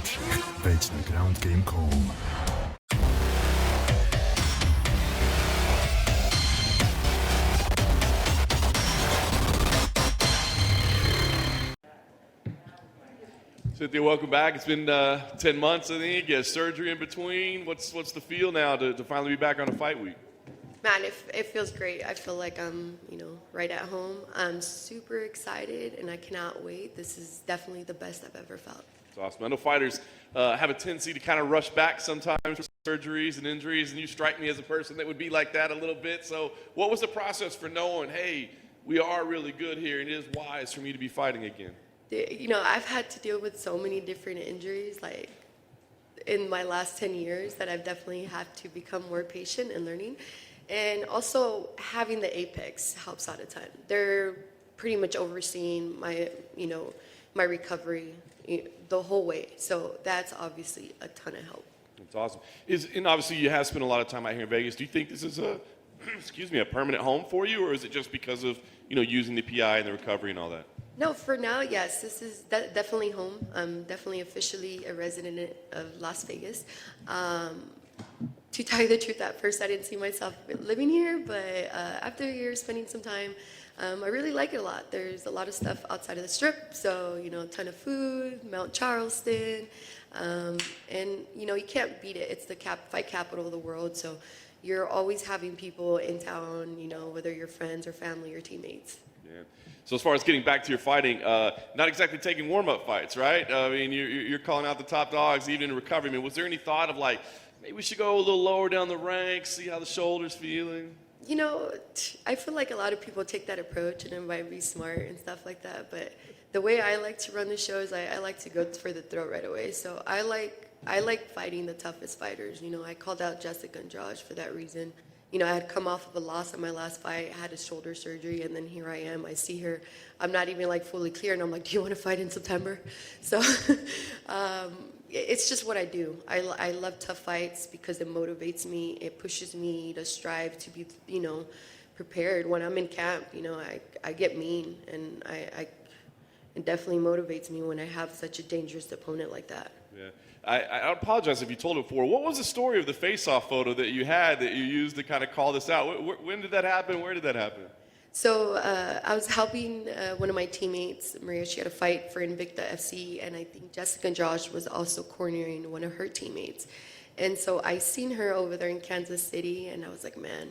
lepszych. Wejdź na groundgame.com. Cynthia, welcome back. It's been 10 months, I think. You had surgery in between. What's the feel now to finally be back on a fight week? Man, it feels great. I feel like I'm, right at home. I'm super excited, and I cannot wait. This is definitely the best I've ever felt. It's awesome. I know fighters have a tendency to kind of rush back sometimes for surgeries and injuries, and you strike me as a person that would be like that a little bit. So what was the process for knowing, hey, we are really good here, and it is wise for me to be fighting again? I've had to deal with so many different injuries, like in my last 10 years, that I've definitely had to become more patient and learning. And also having the Apex helps out a ton. They're pretty much overseeing my, my recovery the whole way. So that's obviously a ton of help. That's awesome. And obviously you have spent a lot of time out here in Vegas. Do you think this is a permanent home for you, or is it just because of, using the PI and the recovery and all that? No, for now, yes. This is definitely home. I'm definitely officially a resident of Las Vegas. To tell you the truth, at first I didn't see myself living here, but after a year spending some time, I really like it a lot. There's a lot of stuff outside of the strip, so, a ton of food, Mount Charleston, and, you can't beat it. It's the fight capital of the world, so you're always having people in town, whether you're friends or family or teammates. Yeah. So as far as getting back to your fighting, not exactly taking warm-up fights, right? I mean, you're calling out the top dogs even in recovery. I mean, was there any thought of maybe we should go a little lower down the ranks, see how the shoulder's feeling? I feel like a lot of people take that approach and it might be smart and stuff like that. But the way I like to run the show is I like to go for the throat right away. So I like fighting the toughest fighters. I called out Jessica Andrade for that reason. I had come off of a loss in my last fight, had a shoulder surgery, and then here I am. I see her. I'm not even fully clear, and I'm like, do you want to fight in September? So it's just what I do. I love tough fights because it motivates me. It pushes me to strive to be, prepared. When I'm in camp, I get mean, and it definitely motivates me when I have such a dangerous opponent like that. Yeah. I apologize if you told it before. What was the story of the face-off photo that you had that you used to kind of call this out? When did that happen? Where did that happen? So I was helping one of my teammates, Maria. She had a fight for Invicta FC, and I think Jessica Andrade was also cornering one of her teammates. And so I seen her over there in Kansas City, and I was like, man,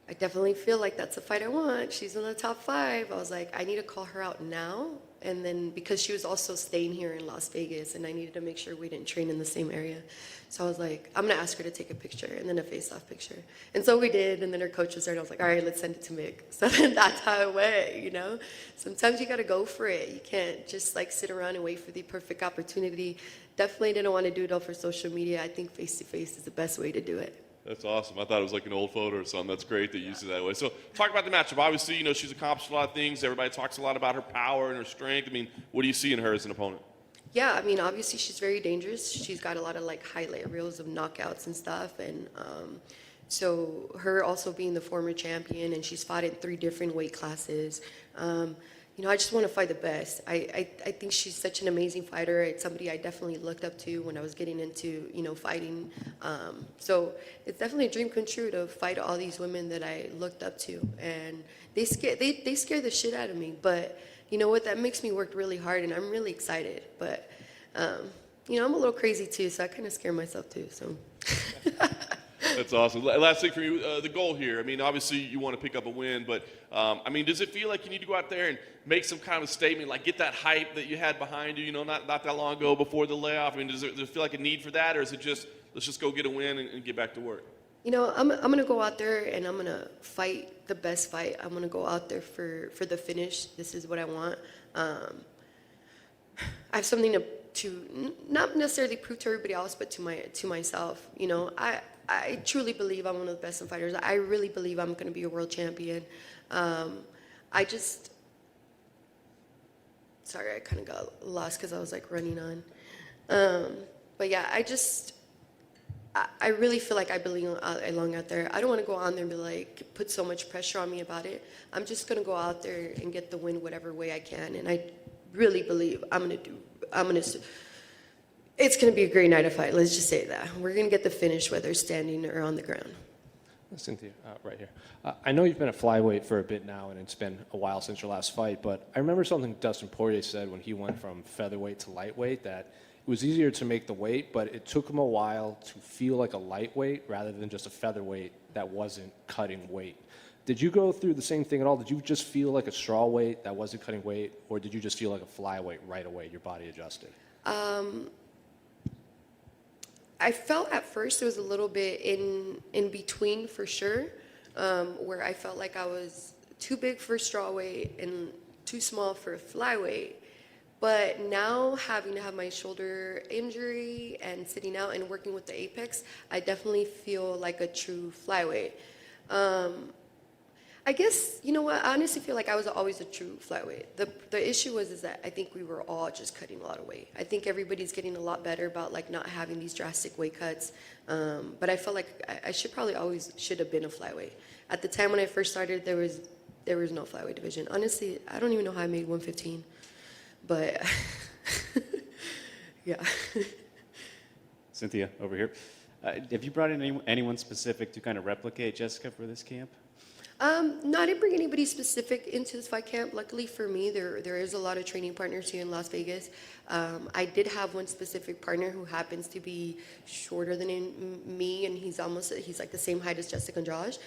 I definitely feel like that's a fight I want. She's in the top 5. I was like, I need to call her out now. And then because she was also staying here in Las Vegas, and I needed to make sure we didn't train in the same area. So I was like, I'm going to ask her to take a picture and then a face-off picture. And so we did, and then her coach was there, and I was like, all right, let's send it to Mick. So then that's how it went, Sometimes you got to go for it. You can't just sit around and wait for the perfect opportunity. Definitely didn't want to do it all for social media. I think face-to-face is the best way to do it. That's awesome. I thought it was like an old photo or something. That's great that you used it that way. So talk about the matchup. Obviously, she's accomplished a lot of things. Everybody talks a lot about her power and her strength. I mean, what do you see in her as an opponent? Yeah, I mean, obviously she's very dangerous. She's got a lot of highlight reels of knockouts and stuff. And so her also being the former champion, and she's fought in 3 different weight classes. I just want to fight the best. I think she's such an amazing fighter. It's somebody I definitely looked up to when I was getting into, fighting. So it's definitely a dream come true to fight all these women that I looked up to. And they scare the shit out of me. But you know what? That makes me work really hard, and I'm really excited. But, I'm a little crazy too, so I kind of scare myself too. So. That's awesome. Last thing for you, the goal here. I mean, obviously you want to pick up a win, but does it feel like you need to go out there and make some kind of a statement, get that hype that you had behind you, not that long ago before the layoff? I mean, does it feel like a need for that, or is it just let's just go get a win and get back to work? I'm gonna go out there and I'm gonna fight the best fight. I'm gonna go out there for the finish. This is what I want. I have something to not necessarily prove to everybody else, but to myself. I truly believe I'm one of the best fighters. I really believe I'm going to be a world champion. Sorry, I kind of got lost because I was running on. But yeah, I really feel like I belong out there. I don't want to go on there and be put so much pressure on me about it. I'm just going to go out there and get the win whatever way I can. And I really believe I'm going to It's going to be a great night of fight. Let's just say that. We're going to get the finish whether standing or on the ground. Cynthia, right here. I know you've been at flyweight for a bit now, and it's been a while since your last fight, but I remember something Dustin Poirier said when he went from featherweight to lightweight, that it was easier to make the weight, but it took him a while to feel like a lightweight rather than just a featherweight that wasn't cutting weight. Did you go through the same thing at all? Did you just feel like a straw weight that wasn't cutting weight, or did you just feel like a flyweight right away, your body adjusted? I felt at first it was a little bit in between for sure, where I felt like I was too big for strawweight and too small for flyweight. But now having to have my shoulder injury and sitting out and working with the Apex, I definitely feel like a true flyweight. I guess, you know what, I honestly feel like I was always a true flyweight. The issue is that I think we were all just cutting a lot of weight. I think everybody's getting a lot better about like not having these drastic weight cuts. But I felt like I should have been a flyweight. At the time when I first started, there was no flyweight division. Honestly, I don't even know how I made 115, but yeah. Cynthia, over here. Have you brought in anyone specific to kind of replicate Jessica for this camp? No, I didn't bring anybody specific into this fight camp. Luckily for me, there is a lot of training partners here in Las Vegas. I did have one specific partner who happens to be shorter than me, and he's like the same height as Jessica Andrade.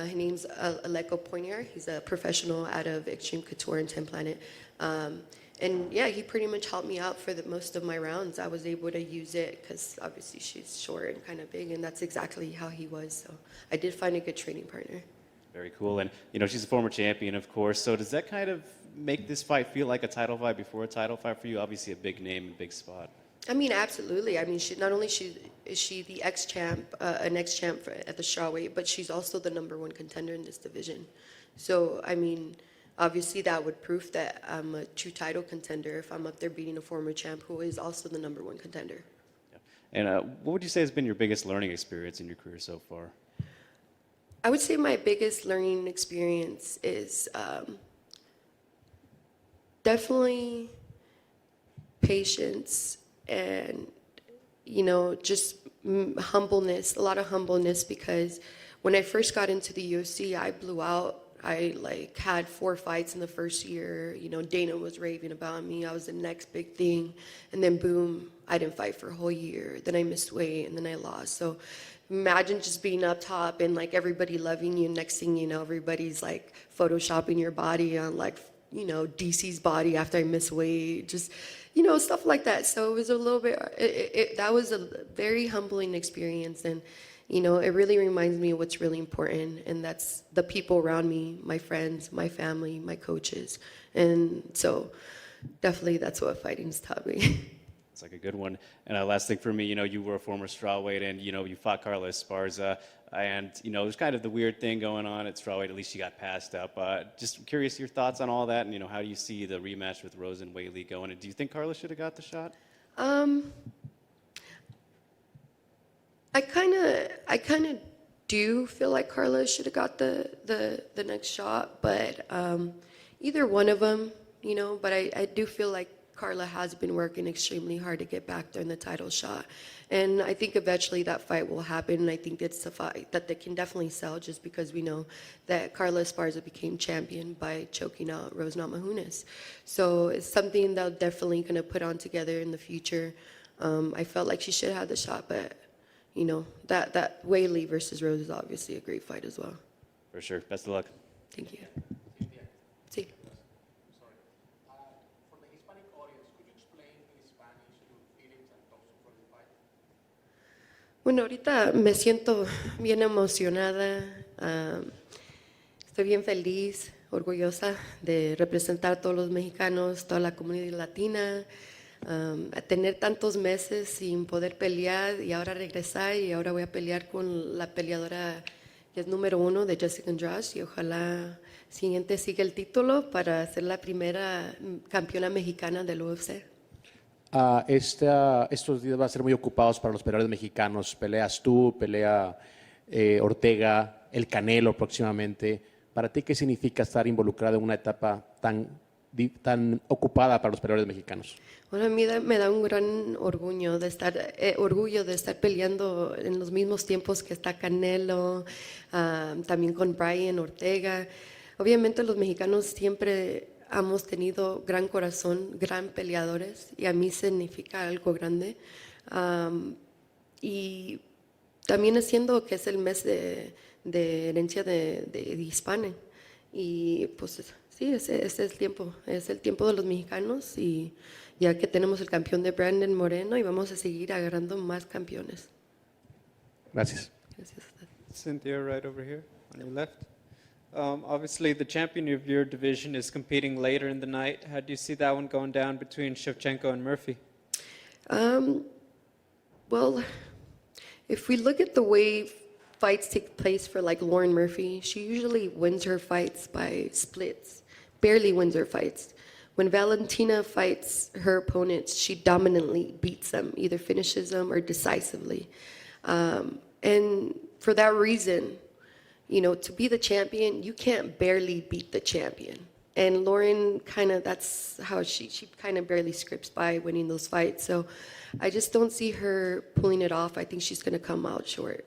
His name's Aleko Poinier. He's a professional out of Extreme Couture and 10 Planet. And yeah, he pretty much helped me out for most of my rounds. I was able to use it because obviously she's short and kind of big, and that's exactly how he was. So I did find a good training partner. Very cool. And, you know, she's a former champion, of course. So does that kind of make this fight feel like a title fight before a title fight for you? Obviously a big name and big spot. I mean, absolutely. I mean, not only is she the ex-champ, an ex-champ at the strawweight, but she's also the #1 contender in this division. So, I mean, obviously that would prove that I'm a true title contender if I'm up there beating a former champ who is also the #1 contender. Yeah. And what would you say has been your biggest learning experience in your career so far? I would say my biggest learning experience is definitely patience and, you know, just humbleness, a lot of humbleness, because when I first got into the UFC, I blew out. I like had 4 fights in the first year. You know, Dana was raving about me. I was the next big thing. And then boom, I didn't fight for a whole year. Then I missed weight and then I lost. So imagine just being up top and like everybody loving you. Next thing you know, everybody's like photoshopping your body on like, you know, DC's body after I miss weight, just, you know, stuff like that. So it was a little bit, that was a very humbling experience. And, you know, it really reminds me of what's really important. And that's the people around me, my friends, my family, my coaches. And so definitely that's what fighting's taught me. It's like a good one. And last thing for me, you know, you were a former strawweight and, you know, you fought Carla Esparza. And, you know, there's kind of the weird thing going on at strawweight. At least she got passed up. Just curious your thoughts on all that. And, you know, how do you see the rematch with Rose and Weili going? And do you think Carla should have got the shot? I kind of do feel like Carla should have got the next shot, but either one of them, you know. But I do feel like Carla has been working extremely hard to get back there in the title shot, and I think eventually that fight will happen. And I think it's a fight that they can definitely sell, just because we know that Carla Esparza became champion by choking out Rose Namajunas. So it's something they're definitely going to put on together in the future. I felt like she should have the shot, but you know, that Weili versus Rose is obviously a great fight as well. For sure. Best of luck. Thank you. Sí. Sorry. For the Hispanic audience, could you explain in Spanish your feelings and thoughts for the fight? Bueno, ahorita me siento bien emocionada. Estoy bien feliz, orgullosa de representar a todos los mexicanos, toda la comunidad latina. A tener tantos meses sin poder pelear y ahora regresar, y ahora voy a pelear con la peleadora que es #1 de Jessica Andrade, y ojalá siguiente siga el título para ser la primera campeona mexicana del UFC. Estos días van a ser muy ocupados para los peleadores mexicanos. Peleas tú, pelea Ortega, el Canelo próximamente. ¿Para ti qué significa estar involucrado en una etapa tan tan ocupada para los peleadores mexicanos? Bueno, a mí me da un gran orgullo de estar peleando en los mismos tiempos que está Canelo, también con Brian Ortega. Obviamente los mexicanos siempre hemos tenido gran corazón, gran peleadores, y a mí significa algo grande. Y también haciendo que es el mes de herencia de hispana. Y pues sí, ese es el tiempo de los mexicanos, y ya que tenemos el campeón de Brandon Moreno y vamos a seguir agarrando más campeones. Gracias. Gracias a usted. Cynthia, right over here on your left. Obviously, the champion of your division is competing later in the night. How do you see that one going down between Shevchenko and Murphy? Well, if we look at the way fights take place for like Lauren Murphy, she usually wins her fights by splits, barely wins her fights. When Valentina fights her opponents, she dominantly beats them, either finishes them or decisively. And for that reason, to be the champion, you can't barely beat the champion. And Lauren that's how she kind of barely scrapes by winning those fights. So I just don't see her pulling it off. I think she's going to come out short.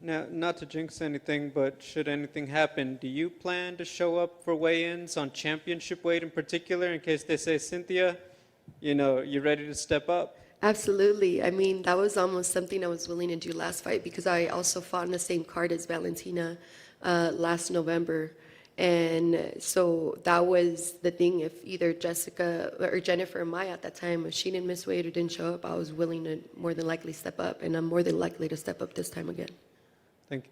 Now, not to jinx anything, but should anything happen, do you plan to show up for weigh-ins on championship weight in particular, in case they say, Cynthia, you're ready to step up? Absolutely. I mean, that was almost something I was willing to do last fight, because I also fought in the same card as Valentina last November. And so that was the thing. If either Jessica or Jennifer or Maya at that time, if she didn't miss weight or didn't show up, I was willing to more than likely step up, and I'm more than likely to step up this time again. Thank you.